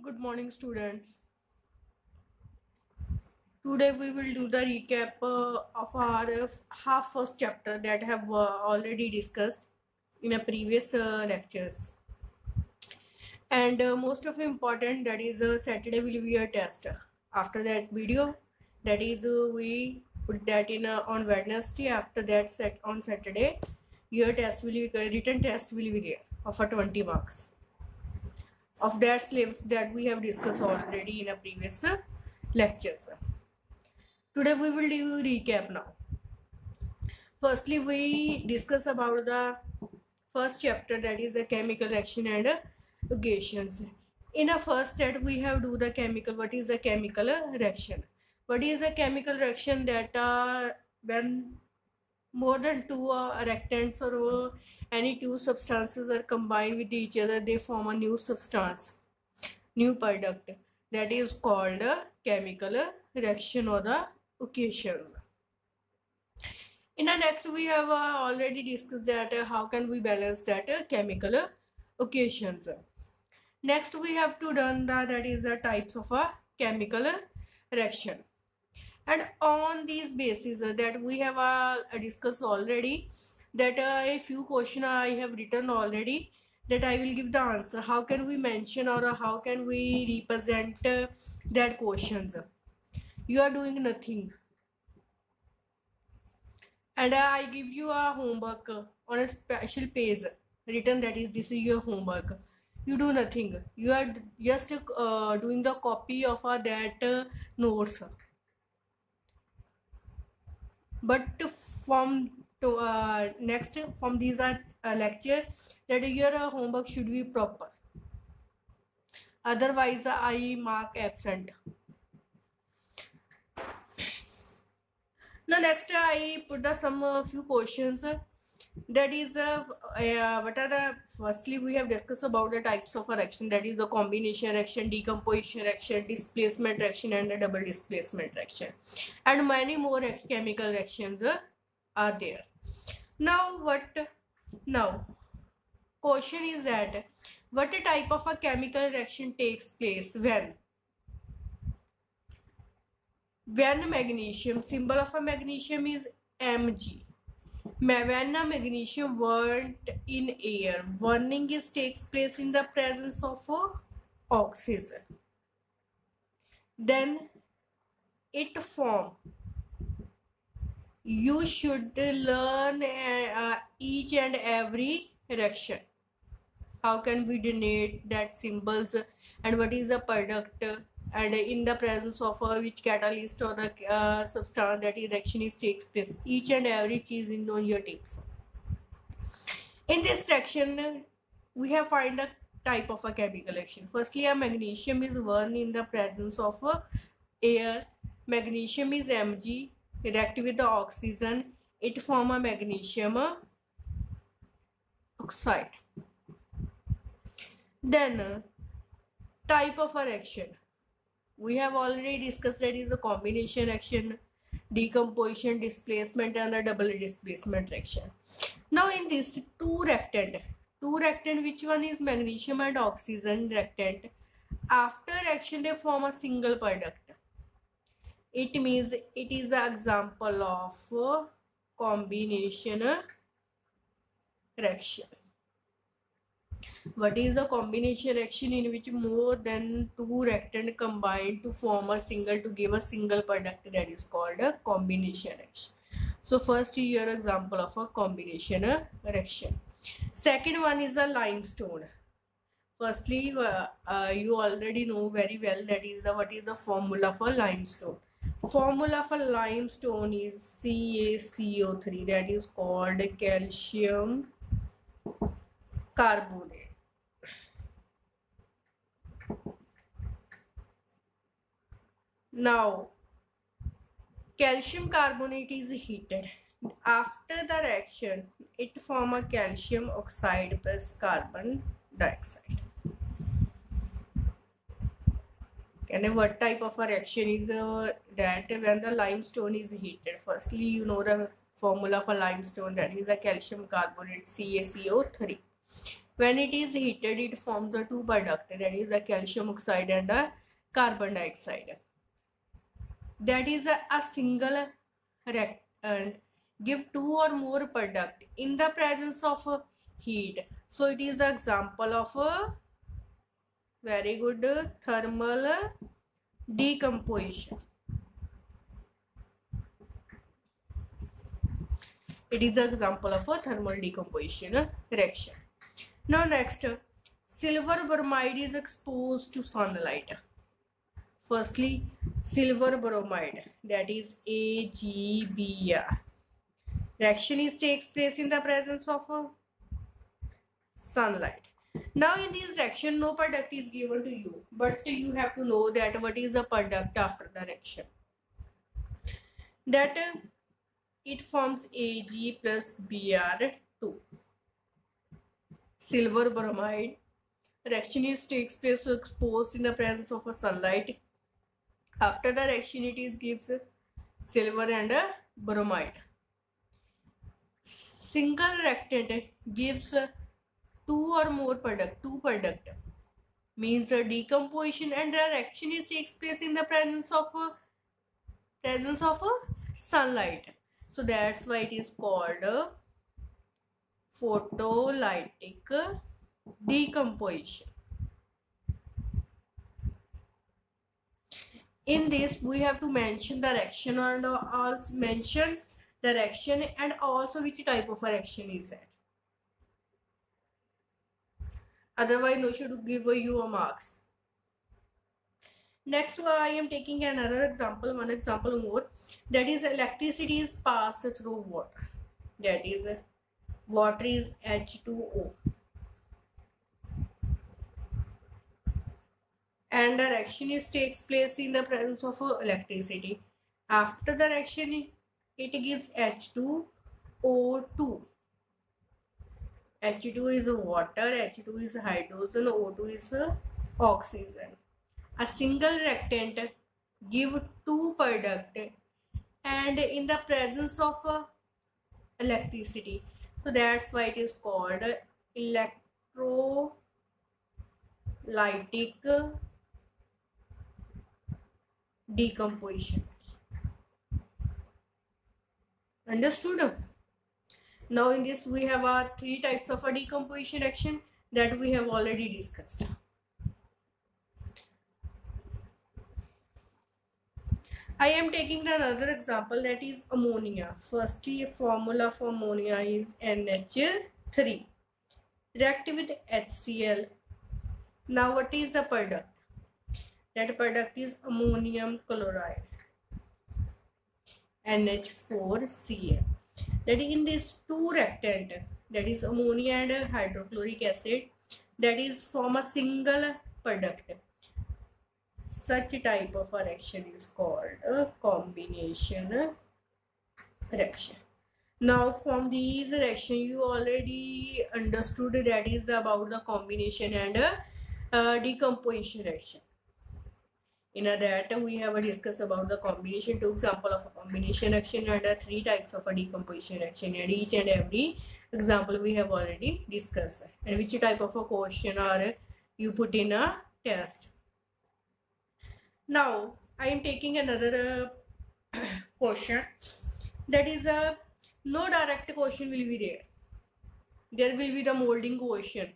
Good morning, students. Today we will do the recap of our half first chapter that have already discussed in a previous lectures. And most of important, that is Saturday will be a test. After that video, that is we put that in on Wednesday. After that, set on Saturday, your test will be written test will be there of a 20 marks of that syllabus that we have discussed already in a previous lectures. Today we will do recap now. Firstly, we discuss about the first chapter, that is the chemical reaction and equations. In a first step, we have do the chemical. What is the chemical reaction? What is a chemical reaction? That when more than two reactants or any two substances are combined with each other, they form a new substance, new product. That is called a chemical reaction or the equations. In the next, we have already discussed that how can we balance that chemical equations. Next, we have to done that is the types of a chemical reaction. And on these basis that we have discussed already, that a few questions I have written already, that I will give the answer. How can we mention or how can we represent that questions? You are doing nothing. And I give you a homework on a special page written, that is this is your homework. You do nothing. You are just doing the copy of that notes. But from next from these are lecture, that your homework should be proper. Otherwise, I mark absent. Now next I put the some few questions. That is what are the, firstly we have discussed about the types of a reaction, that is the combination reaction, decomposition reaction, displacement reaction and the double displacement reaction, and many more chemical reactions are there. Now question is that what a type of a chemical reaction takes place when magnesium, symbol of a magnesium is Mg. When a magnesium burnt in air, burning takes place in the presence of oxygen. Then it form. You should learn each and every reaction. How can we denote that symbols and what is the product? And in the presence of which catalyst or the substance that is reaction takes place. Each and every cheese in on your tips. In this section, we have find a type of a chemical reaction. Firstly, a magnesium is burned in the presence of air. Magnesium is Mg. React with the oxygen. It form a magnesium oxide. Then type of a reaction. We have already discussed that is the combination reaction, decomposition, displacement and the double displacement reaction. Now in this two reactant, which one is magnesium and oxygen reactant, after reaction they form a single product. It means it is an example of combination reaction. What is the combination reaction? In which more than two reactants combine to form a single, to give a single product, that is called a combination reaction. So first is your example of a combination reaction. Second one is a limestone. Firstly, you already know very well that is what is the formula for limestone. Formula for limestone is CaCO3, that is called calcium carbonate. Now, calcium carbonate is heated. After the reaction, it form a calcium oxide plus carbon dioxide. And what type of a reaction is that when the limestone is heated? Firstly, you know the formula for limestone, that is the calcium carbonate CaCO3. When it is heated, it forms the two products, that is the calcium oxide and the carbon dioxide. That is a single reactant give two or more product in the presence of heat. So it is the example of a very good thermal decomposition. It is the example of a thermal decomposition reaction. Now next, silver bromide is exposed to sunlight. Firstly, silver bromide, that is AgBr. Reaction takes place in the presence of sunlight. Now in this reaction, no product is given to you, but you have to know that what is the product after the reaction. That it forms Ag plus Br2. Silver bromide. Reaction takes place exposed in the presence of a sunlight. After the reaction, it gives silver and bromide. Single reactant gives two or more product. Two product means a decomposition, and the reaction takes place in the presence of sunlight. So that's why it is called photolytic decomposition. In this, we have to mention the reaction and also mention the reaction and also which type of a reaction is that. Otherwise, no should give you a marks. Next, I am taking another example, one example more. That is, electricity is passed through water. That is, water is H2O. And the reaction takes place in the presence of electricity. After the reaction, it gives H2O2. H2 is water, H2 is hydrogen, O2 is oxygen. A single reactant give two product and in the presence of electricity. So that's why it is called electrolytic decomposition. Understood? Now in this we have three types of a decomposition reaction that we have already discussed. I am taking another example, that is ammonia. Firstly, formula for ammonia is NH3. React with HCl. Now what is the product? That product is ammonium chloride, NH4Cl. That in this two reactant, that is ammonia and hydrochloric acid, that is from a single product. Such type of a reaction is called a combination reaction. Now from these reaction you already understood that is about the combination and decomposition reaction. In that we have discussed about the combination, two example of a combination reaction and three types of a decomposition reaction, and each and every example we have already discussed, and which type of a question are you put in a test. Now I am taking another question, that is no direct question will be there. There will be the molding question.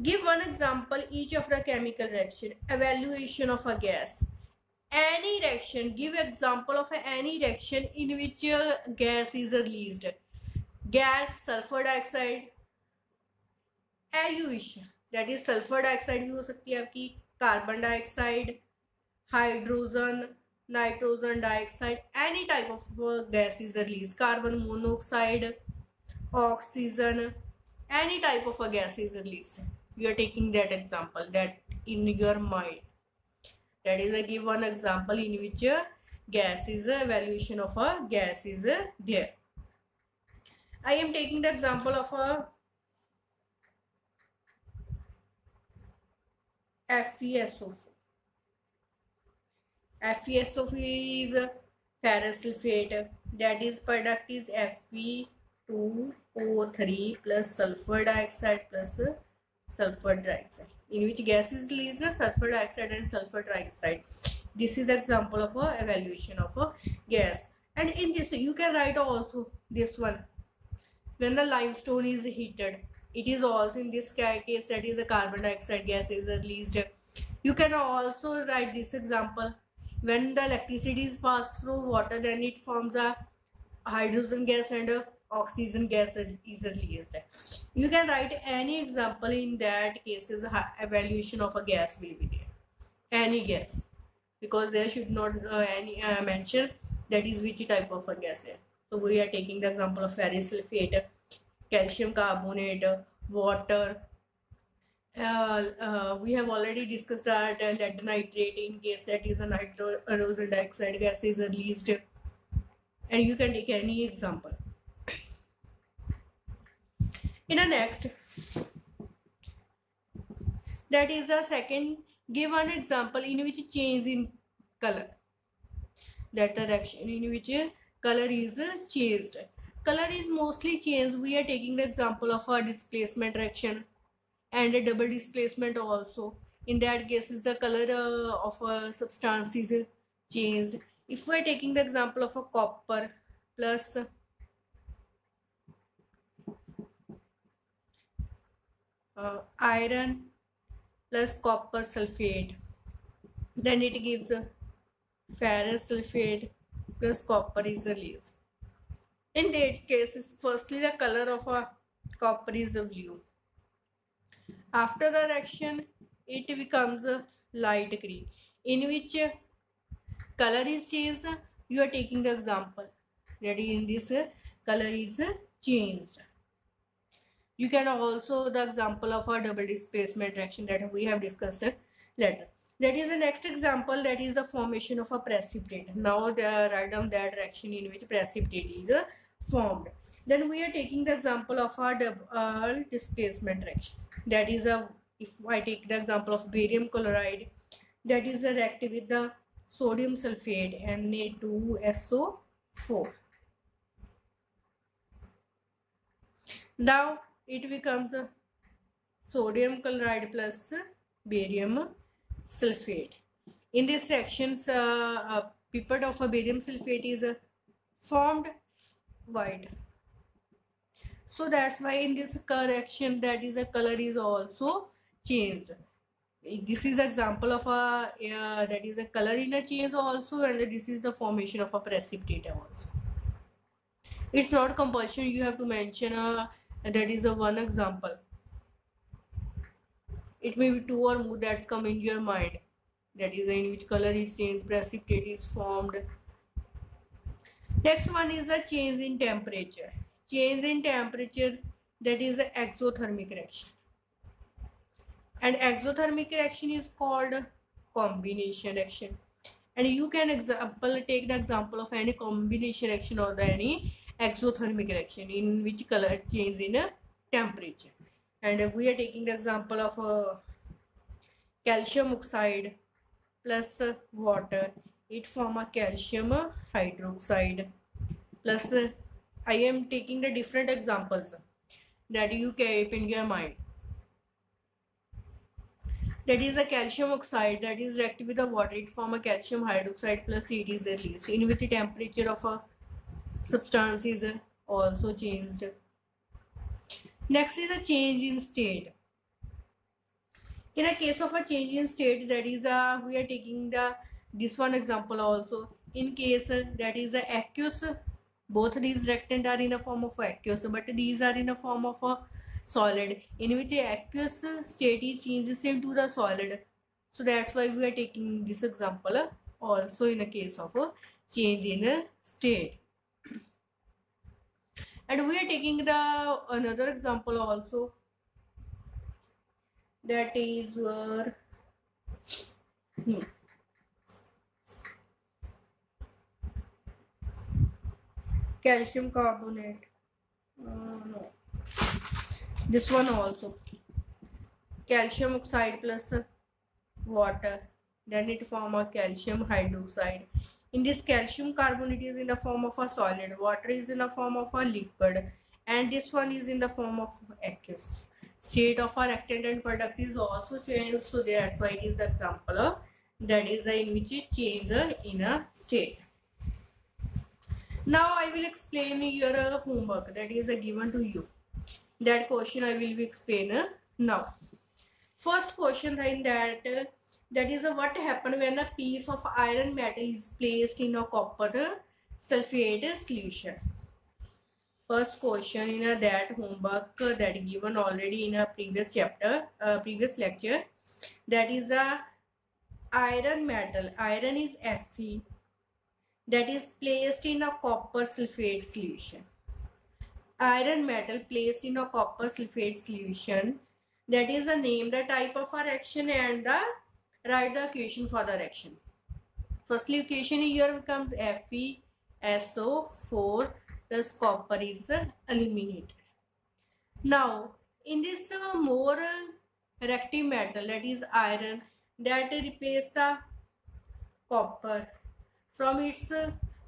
Give one example each of the chemical reaction. Evaluation of a gas. Any reaction, give example of any reaction in which gas is released. Gas, sulfur dioxide, pollution, that is sulphur dioxide भी हो सकती है आपकी, carbon dioxide, hydrogen, nitrogen dioxide, any type of gas is release, carbon monoxide, oxygen, any type of a gas is release. You are taking that example that in your mind, that is a give one example in which gas is evaluation of a gas is there. I am taking the example of a FeSO4. FeSO4 is ferrous sulfate, that is product is Fe 2O3 plus sulfur dioxide plus sulfur dioxide. In which gas is released? Sulfur dioxide and sulfur dioxide. This is the example of a evaluation of a gas. And in this you can write also this one. When the limestone is heated, it is also in this case that is a carbon dioxide gas is released. You can also write this example. When the electricity is passed through water, then it forms a hydrogen gas and a oxygen gas is released. You can write any example. In that cases evaluation of a gas will be there, any gas, because there should not any mention that is which type of a gas है. So we are taking the example of ferrous sulfate, calcium carbonate, water. We have already discussed that lead nitrate, in case that is a nitrogen dioxide gas is released. And you can take any example. In the next, that is the second, give one example in which change in color, that the reaction in which color is changed. Color is mostly changed. We are taking the example of a displacement reaction and a double displacement also. In that case is the color of a substance is changed. If we are taking the example of a copper plus iron plus copper sulfate, then it gives ferrous sulfate plus copper is released. In that case, firstly the color of a copper is blue. After the reaction, it becomes light green. In which color is changed, you are taking the example that in this color is changed. You can also the example of a double displacement reaction that we have discussed later. That is the next example, that is the formation of a precipitate. Now they write down that reaction in which precipitate is formed. Then we are taking the example of a double displacement reaction. That is a, if I take the example of barium chloride, that is reactive with the sodium sulfate Na2SO4. Now it becomes a sodium chloride plus barium sulfate. In this reaction, a pipette of a barium sulfate is formed white. So that's why in this reaction, that is a color is also changed. This is example of a that is a color in a change also, and this is the formation of a precipitate also. It's not compulsory you have to mention that is a one example. It may be two or more that come in your mind. That is in which color is changed, precipitate is formed. Next one is a change in temperature. Change in temperature, that is an exothermic reaction. And exothermic reaction is called combination reaction. And you can take the example of any combination reaction or any exothermic reaction in which color change in temperature. And we are taking the example of calcium oxide plus water. It form a calcium hydroxide plus I am taking the different examples that you keep in your mind. That is a calcium oxide that is reactive with the water. It form a calcium hydroxide plus it is released, in which the temperature of a substance is also changed. Next is a change in state. In a case of a change in state, that is we are taking this one example also. In case that is a aqueous, both these reactant are in a form of aqueous, but these are in a form of a solid, in which the aqueous state is changes into the solid. So that's why we are taking this example also in a case of a change in a state. And we are taking another example also, that is calcium carbonate. No, this one also, calcium oxide plus water, then it form a calcium hydroxide. In this, calcium carbonate is in the form of a solid, water is in the form of a liquid, and this one is in the form of aqueous. State of a reactant and product is also changed, so that's why it is the example of that is the in which it changes in a state. Now I will explain your homework that is given to you. That question I will be explain now. First question in that is what happen when a piece of iron metal is placed in a copper sulfate solution. First question in that homework that given already in a previous chapter, previous lecture. That is a iron metal. Iron is Fe. That is placed in a copper sulfate solution. Iron metal placed in a copper sulfate solution. That is the name, the type of a reaction, and the write the equation for the reaction. Firstly, equation here becomes FeSO4 plus copper is eliminated. Now, in this more reactive metal, that is iron, that replace the copper from its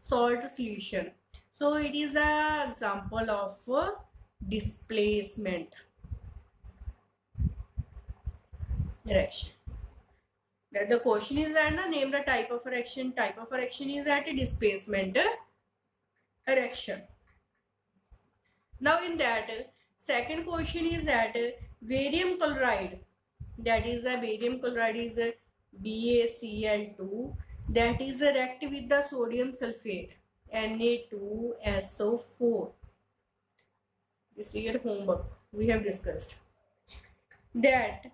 salt solution. So it is an example of displacement reaction. That the question is that name the type of reaction. Type of reaction is that a displacement reaction. Now in that second question is that barium chloride. That is a barium chloride is a BaCl2. That is react with the sodium sulfate Na2SO4. This is your homework. We have discussed that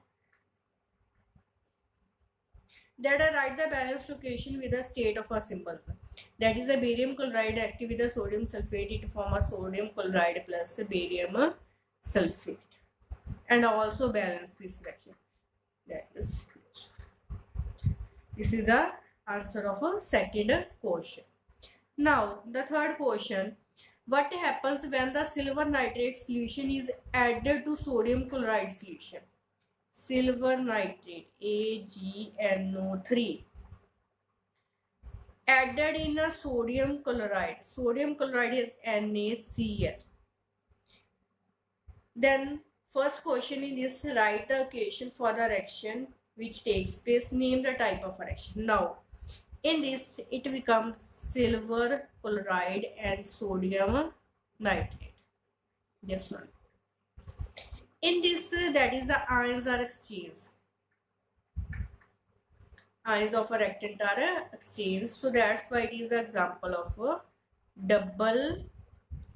I write the balanced equation with the state of a symbol. That is a barium chloride active with the sodium sulfate. It forms a sodium chloride plus barium sulfate, and also balance this reaction. That is this is the answer of a second question. Now the third question: what happens when the silver nitrate solution is added to sodium chloride solution? Silver nitrate AgNO3 added in a sodium chloride. Sodium chloride is NaCl. Then first question in this, write the equation for the reaction which takes place. Name the type of reaction. Now in this it becomes silver chloride and sodium nitrate. This one. In this that is the ions are exchanged. Ions of a reactant are exchanged. So that's why it is the example of a double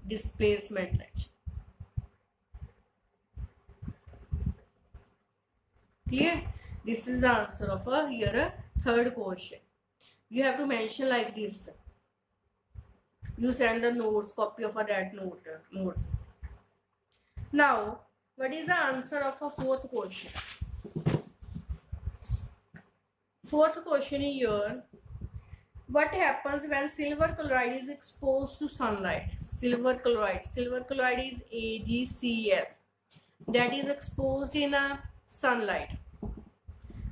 displacement reaction. Clear? This is the answer of your third question. You have to mention like this. You send the notes, copy of that notes. Now, what is the answer of a fourth question? Fourth question here. What happens when silver chloride is exposed to sunlight? Silver chloride is AgCl. That is exposed in a sunlight.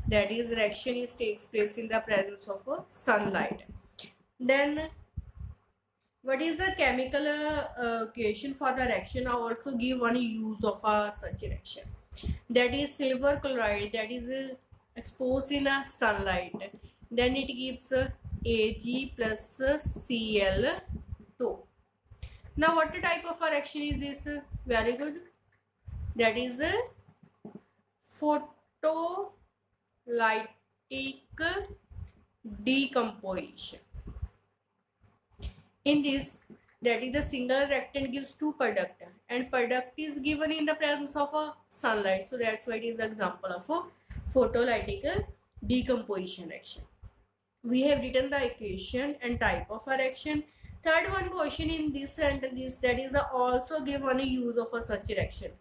That is reaction takes place in the presence of sunlight. Then what is the chemical equation for the reaction? I also give one use of such reaction. That is silver chloride that is exposed in a sunlight. Then it gives Ag plus Cl2. Now what type of a reaction is this? Very good. That is photolytic decomposition. In this, that is the single reactant gives two product, and product is given in the presence of a sunlight. So that's why it is the example of a photolytic decomposition reaction. We have written the equation and type of a reaction. Third one question in this and this, that is the also give one use of a such reaction.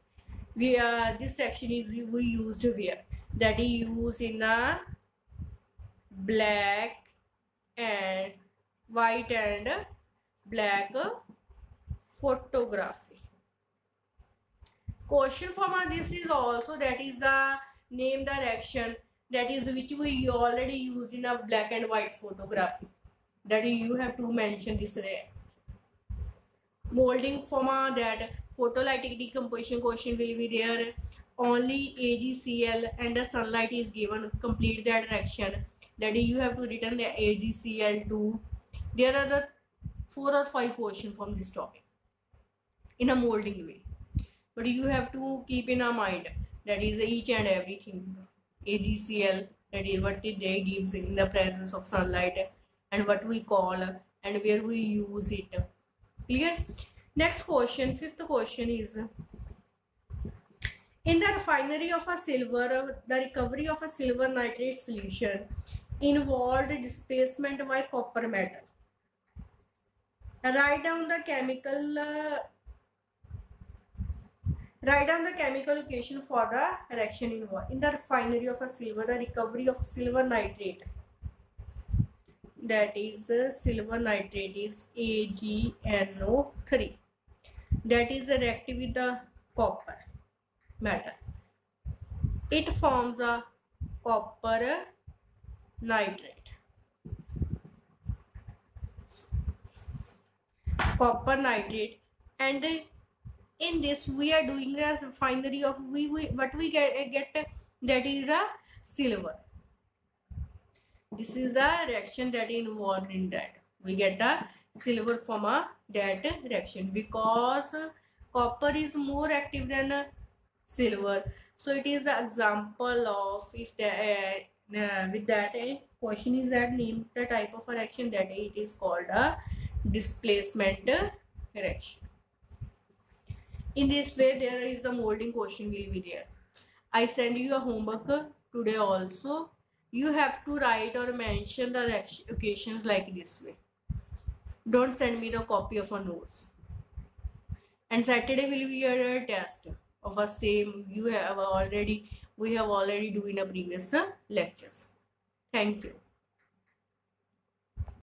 This reaction is we used here. That is used in a black and white and black photography. Question from this is also that is the name the reaction that is which we already use in a black and white photography. That is you have to mention this Molding forma, that photolytic decomposition question will be there. Only AgCl and the sunlight is given. Complete that reaction. That is, you have to return the AgCl2. There are the 4 or 5 questions from this topic in a molding way. But you have to keep in a mind that is each and everything. AgCl, that is what it gives in the presence of sunlight, and what we call and where we use it. Clear? Next question, fifth question is, in the refinery of a silver, the recovery of a silver nitrate solution involved displacement by copper metal. Write down the chemical equation for the reaction involved. In the refinery of a silver, the recovery of silver nitrate, that is silver nitrate, is AgNO3. That is reactive with the copper metal. It forms a copper nitrate. Copper nitrate, and in this we are doing the refinery of what we get that is a silver. This is the reaction that is involved in that. We get a silver from that reaction because copper is more active than silver. So it is the example of, if with that question is that name the type of a reaction, that it is called a displacement reaction. In this way, there is the molding question will be there. I send you a homework today also. You have to write or mention the equations like this way. Don't send me the copy of a notes. And Saturday will be a test of a same we have already do in a previous lectures. Thank you.